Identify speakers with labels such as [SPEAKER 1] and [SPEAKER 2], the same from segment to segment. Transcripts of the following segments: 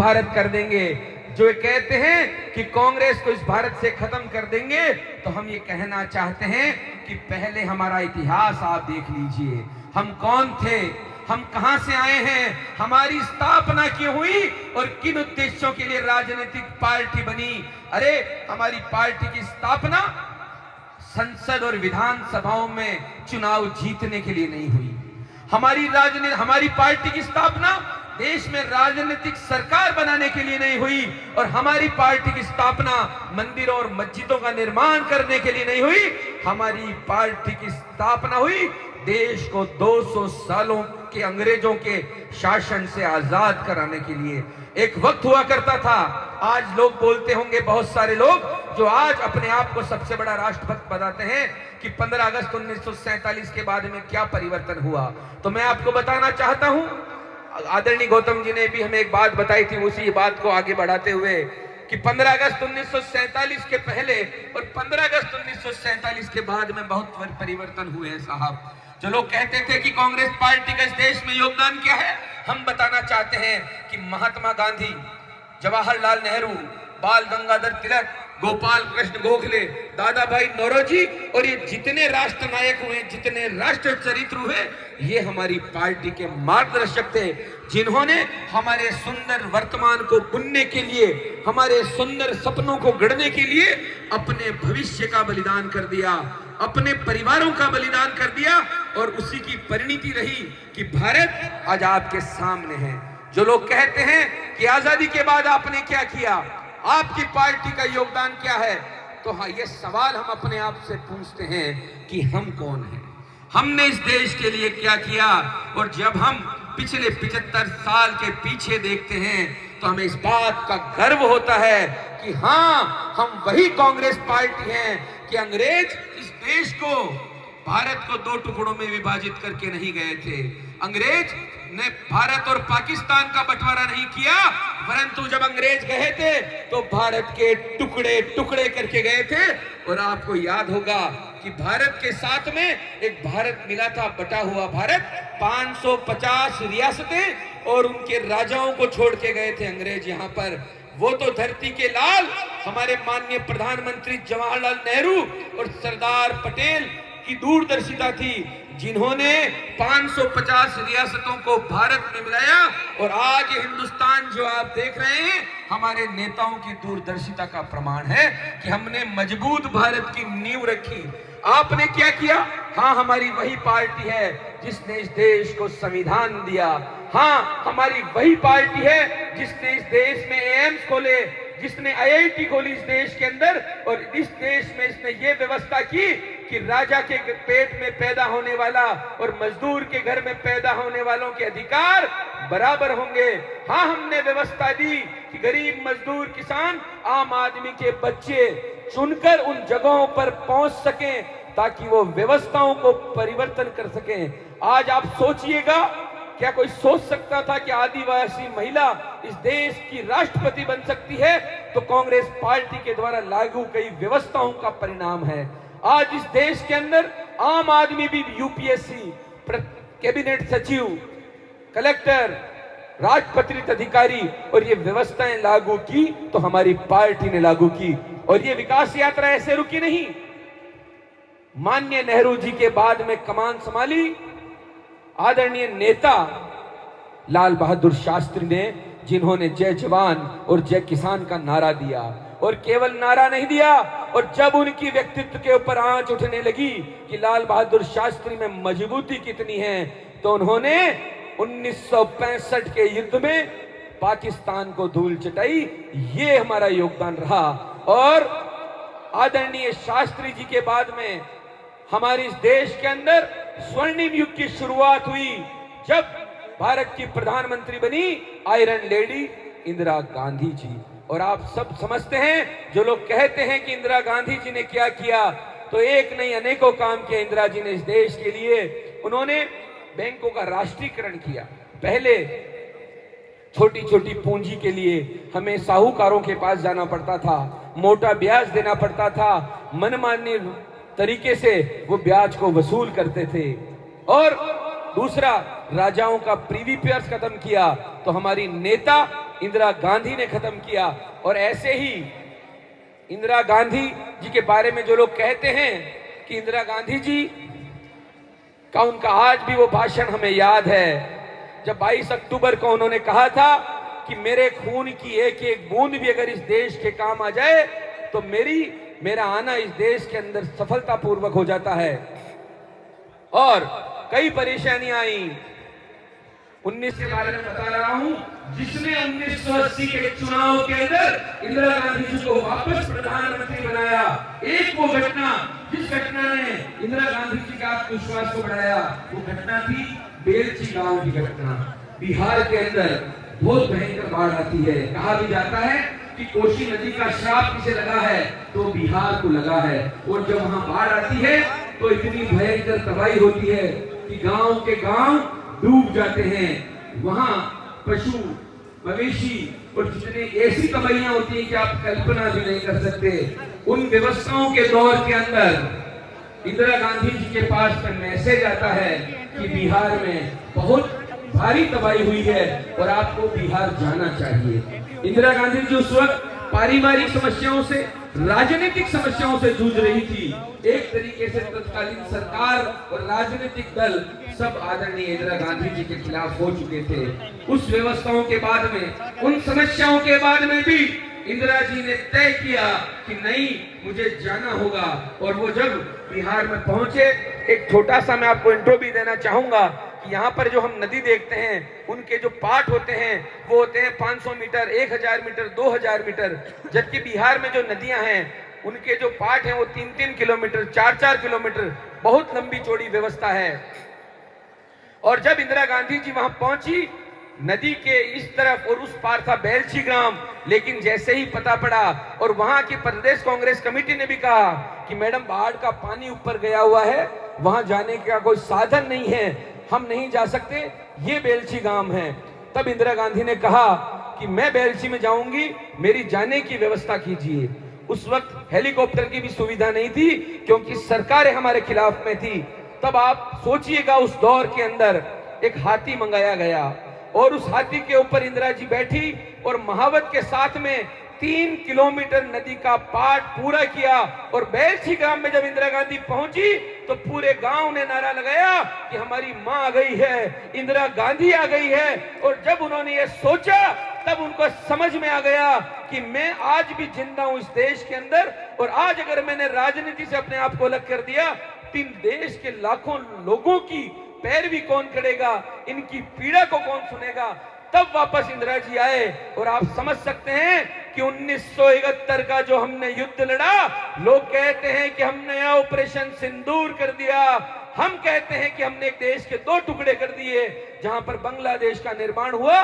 [SPEAKER 1] भारत कर देंगे। जो कहते हैं कि कांग्रेस को इस भारत से खत्म कर देंगे, तो हम ये कहना चाहते हैं कि पहले हमारा इतिहास आप देख लीजिए। हम कौन थे, हम कहां से आए हैं, हमारी स्थापना क्यों हुई और किन उद्देश्यों के लिए राजनीतिक पार्टी बनी। अरे हमारी पार्टी की स्थापना संसद और विधानसभाओं में चुनाव जीतने के लिए नहीं हुई। हमारी पार्टी की स्थापना देश में राजनीतिक सरकार बनाने के लिए नहीं हुई, और हमारी पार्टी की स्थापना मंदिरों और मस्जिदों का निर्माण करने के लिए नहीं हुई। हमारी पार्टी की स्थापना हुई देश को 200 सालों के अंग्रेजों के शासन से आजाद कराने के लिए। एक वक्त हुआ करता था, आज लोग बोलते होंगे, बहुत सारे लोग जो आज अपने आप को सबसे बड़ा राष्ट्रभक्त बताते हैं कि 15 अगस्त 1947 के बाद में क्या परिवर्तन हुआ। तो मैं आपको बताना चाहता हूं, आदरणीय गौतम जी ने भी हमें एक बात बताई थी, उसी बात को आगे बढ़ाते हुए कि 15 अगस्त 1947 के पहले और 15 अगस्त 1947 के बाद में बहुत परिवर्तन हुए हैं साहब। जो लोग कहते थे कि कांग्रेस पार्टी का इस देश में योगदान क्या है, हम बताना चाहते हैं कि महात्मा गांधी, जवाहरलाल नेहरू, बाल गंगाधर तिलक, गोपाल कृष्ण गोखले, दादा भाई नौरोजी और ये जितने राष्ट्र नायक हुए, जितने राष्ट्र चरित्र हुए, ये हमारी पार्टी के मार्गदर्शक थे, जिन्होंने हमारे सुंदर वर्तमान को बुनने के लिए, हमारे सुंदर सपनों को गढ़ने के लिए अपने भविष्य का बलिदान कर दिया, अपने परिवारों का बलिदान कर दिया, और उसी की परिणति रही कि भारत आज आपके सामने है। जो लोग कहते हैं कि आजादी के बाद आपने क्या किया, आपकी पार्टी का योगदान क्या है, तो हाँ, ये सवाल हम अपने आप से पूछते हैं कि हम कौन हैं, हमने इस देश के लिए क्या किया। और जब हम पिछले 75 साल के पीछे देखते हैं तो हमें इस बात का गर्व होता है कि हाँ, हम वही कांग्रेस पार्टी हैं कि अंग्रेज इस देश को, भारत को 2 टुकड़ों में विभाजित करके नहीं गए थे। अंग्रेज ने भारत और पाकिस्तान का बंटवारा नहीं किया, परंतु जब अंग्रेज गए थे तो भारत के टुकड़े टुकड़े करके गए थे। और आपको याद होगा कि भारत के साथ में एक भारत मिला था, बटा हुआ भारत, 550 रियासतें, और उनके राजाओं को छोड़ के गए थे अंग्रेज यहाँ पर। वो तो धरती के लाल हमारे माननीय प्रधानमंत्री जवाहरलाल नेहरू और सरदार पटेल की दूरदर्शिता थी, जिन्होंने 550 रियासतों को भारत में मिलाया। और आज हिंदुस्तान जो आप देख रहे हैं, हमारे नेताओं की दूरदर्शिता का प्रमाण है कि हमने मजबूत भारत की नींव रखी। आपने क्या किया? हाँ, हमारी वही पार्टी है जिसने इस देश को संविधान दिया। हाँ, हमारी वही पार्टी है जिसने इस देश में एम्स खोले, जिसने IIT खोली इस देश के अंदर, और इस देश में इसने ये व्यवस्था की कि राजा के पेट में पैदा होने वाला और मजदूर के घर में पैदा होने वालों के अधिकार बराबर होंगे। हाँ, हमने व्यवस्था दी कि गरीब मजदूर किसान, आम आदमी के बच्चे चुनकर उन जगहों पर पहुंच सकें ताकि वो व्यवस्थाओं को परिवर्तन कर सकें। आज आप सोचिएगा, क्या कोई सोच सकता था कि आदिवासी महिला इस देश की राष्ट्रपति बन सकती है? तो कांग्रेस पार्टी के द्वारा लागू कई व्यवस्थाओं का परिणाम है। आज इस देश के अंदर आम आदमी भी UPSC, कैबिनेट सचिव, कलेक्टर, राजपत्रित अधिकारी, और ये व्यवस्थाएं लागू की तो हमारी पार्टी ने लागू की। और ये विकास यात्रा ऐसे रुकी नहीं। माननीय नेहरू जी के बाद में कमान संभाली आदरणीय नेता लाल बहादुर शास्त्री ने, जिन्होंने जय जवान और जय किसान का नारा दिया। और केवल नारा नहीं दिया, और जब उनकी व्यक्तित्व के ऊपर आंच उठने लगी कि लाल बहादुर शास्त्री में मजबूती कितनी है, तो उन्होंने 1965 के युद्ध में पाकिस्तान को धूल चटाई। ये हमारा योगदान रहा। और आदरणीय शास्त्री जी के बाद में हमारे इस देश के अंदर स्वर्णिम युग की शुरुआत हुई, जब भारत की प्रधानमंत्री बनी आयरन लेडी इंदिरा गांधी जी। और आप सब समझते हैं, जो लोग कहते हैं कि इंदिरा गांधी जी ने क्या किया, तो एक नहीं अनेकों काम किया इंदिरा जी ने इस देश के लिए। उन्होंने बैंकों का राष्ट्रीयकरण किया। पहले छोटी छोटी पूंजी के लिए हमें साहूकारों के पास जाना पड़ता था, मोटा ब्याज देना पड़ता था, मनमानी तरीके से वो ब्याज को वसूल करते थे। और दूसरा, राजाओं का प्रीवी पेयर्स खत्म किया। तो हमारी नेता इंदिरा गांधी ने खत्म किया। और ऐसे ही इंदिरा गांधी जी के बारे में जो लोग कहते हैं कि इंदिरा गांधी जी का उनका आज भी वो भाषण हमें याद है, जब 22 अक्टूबर को उन्होंने कहा था कि मेरे खून की एक एक बूंद भी अगर इस देश के काम आ जाए तो मेरा आना इस देश के अंदर सफलतापूर्वक हो जाता है। और कई परेशानियां आई। 19 के बारे में बता रहा हूं, जिसने 1980 के चुनाव के अंदर इंदिरा गांधी जी को वापस प्रधानमंत्री बनाया। एक वो घटना, जिस घटना ने इंदिरा गांधी जी का आत्मविश्वास को बढ़ाया, वो घटना थी बेलची गांव की घटना। बिहार के अंदर बहुत भयंकर बाढ़ आती है। कहा भी जाता है कि कोसी नदी का श्राप किसे लगा है तो बिहार को लगा है। और जब वहां बाढ़ आती है तो इतनी भयंकर तबाही होती है कि गांव के गांव डूब जाते हैं। वहां पशु मवेशी और जितनी ऐसी तबाहियां होती हैं कि आप कल्पना भी नहीं कर सकते। उन व्यवस्थाओं के दौर के अंदर इंदिरा गांधी जी के पास में मैसेज आता है कि बिहार में बहुत भारी तबाही हुई है और आपको बिहार जाना चाहिए। इंदिरा गांधी जी उस वक्त पारिवारिक समस्याओं से, राजनीतिक समस्याओं से जूझ रही थी। एक तरीके से तत्कालीन सरकार और राजनीतिक दल सब आदरणीय इंदिरा गांधी जी के खिलाफ हो चुके थे। उस व्यवस्थाओं के बाद में, उन समस्याओं के बाद में भी इंदिरा जी ने तय किया कि नहीं, मुझे जाना होगा। और वो जब बिहार में पहुंचे, एक छोटा सा मैं आपको इंट्रो भी देना चाहूंगा कि यहाँ पर जो हम नदी देखते हैं, उनके जो पार्ट होते हैं वो होते हैं 500 मीटर, 1000 मीटर, 2000 मीटर। जबकि बिहार में जो नदियां हैं उनके जो पार्ट हैं वो 3-3 किलोमीटर, 4-4 किलोमीटर, बहुत लंबी चौड़ी व्यवस्था है। और जब इंदिरा गांधी जी वहां पहुंची, नदी के इस तरफ और उस पार था बेलछी ग्राम। लेकिन जैसे ही पता पड़ा, और वहां की प्रदेश कांग्रेस कमेटी ने भी कहा कि मैडम बाढ़ का पानी ऊपर गया हुआ है, वहां जाने का कोई साधन नहीं है, हम नहीं जा सकते, ये बेलछी गांव है। तब इंदिरा गांधी ने कहा कि मैं बेलछी में जाऊंगी, मेरी जाने की व्यवस्था कीजिए। उस वक्त हेलीकॉप्टर की भी सुविधा नहीं थी क्योंकि सरकारें हमारे खिलाफ में थी। तब आप सोचिएगा, उस दौर के अंदर एक हाथी मंगाया गया और उस हाथी के ऊपर इंदिरा जी बैठी और महावत के साथ में 3 किलोमीटर नदी का पार्ट पूरा किया। और बेलछी ग्राम में जब इंदिरा गांधी पहुंची तो पूरे गांव ने नारा लगाया कि हमारी मां आ गई है, इंदिरा गांधी आ गई है। और जब उन्होंने ये सोचा तब उनको समझ में आ गया कि मैं आज भी जिंदा हूं इस देश के अंदर, और आज अगर मैंने राजनीति से अपने आप को अलग कर दिया तो इन देश के लाखों लोगों की पैरवी कौन करेगा, इनकी पीड़ा को कौन सुनेगा। तब वापस इंदिरा जी आए। और आप समझ सकते हैं कि 1971 का जो हमने युद्ध लड़ा, लोग कहते हैं कि हमने ऑपरेशन सिंदूर कर दिया, हम कहते हैं कि हमने एक देश के 2 टुकड़े कर दिए। जहां पर बांग्लादेश का निर्माण हुआ,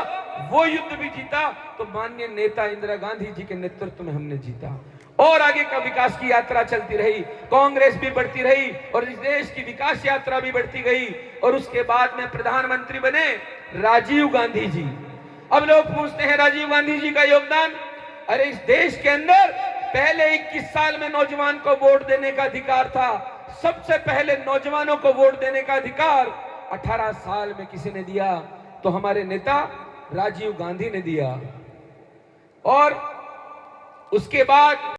[SPEAKER 1] वो युद्ध भी जीता तो माननीय नेता इंदिरा गांधी जी के नेतृत्व में हमने जीता। और आगे का विकास की यात्रा चलती रही, कांग्रेस भी बढ़ती रही और इस देश की विकास यात्रा भी बढ़ती गई। और उसके बाद में प्रधानमंत्री बने राजीव गांधी जी। अब लोग पूछते हैं राजीव गांधी जी का योगदान। अरे इस देश के अंदर पहले 21 साल में नौजवान को वोट देने का अधिकार था। सबसे पहले नौजवानों को वोट देने का अधिकार 18 साल में किसी ने दिया तो हमारे नेता राजीव गांधी ने दिया। और उसके बाद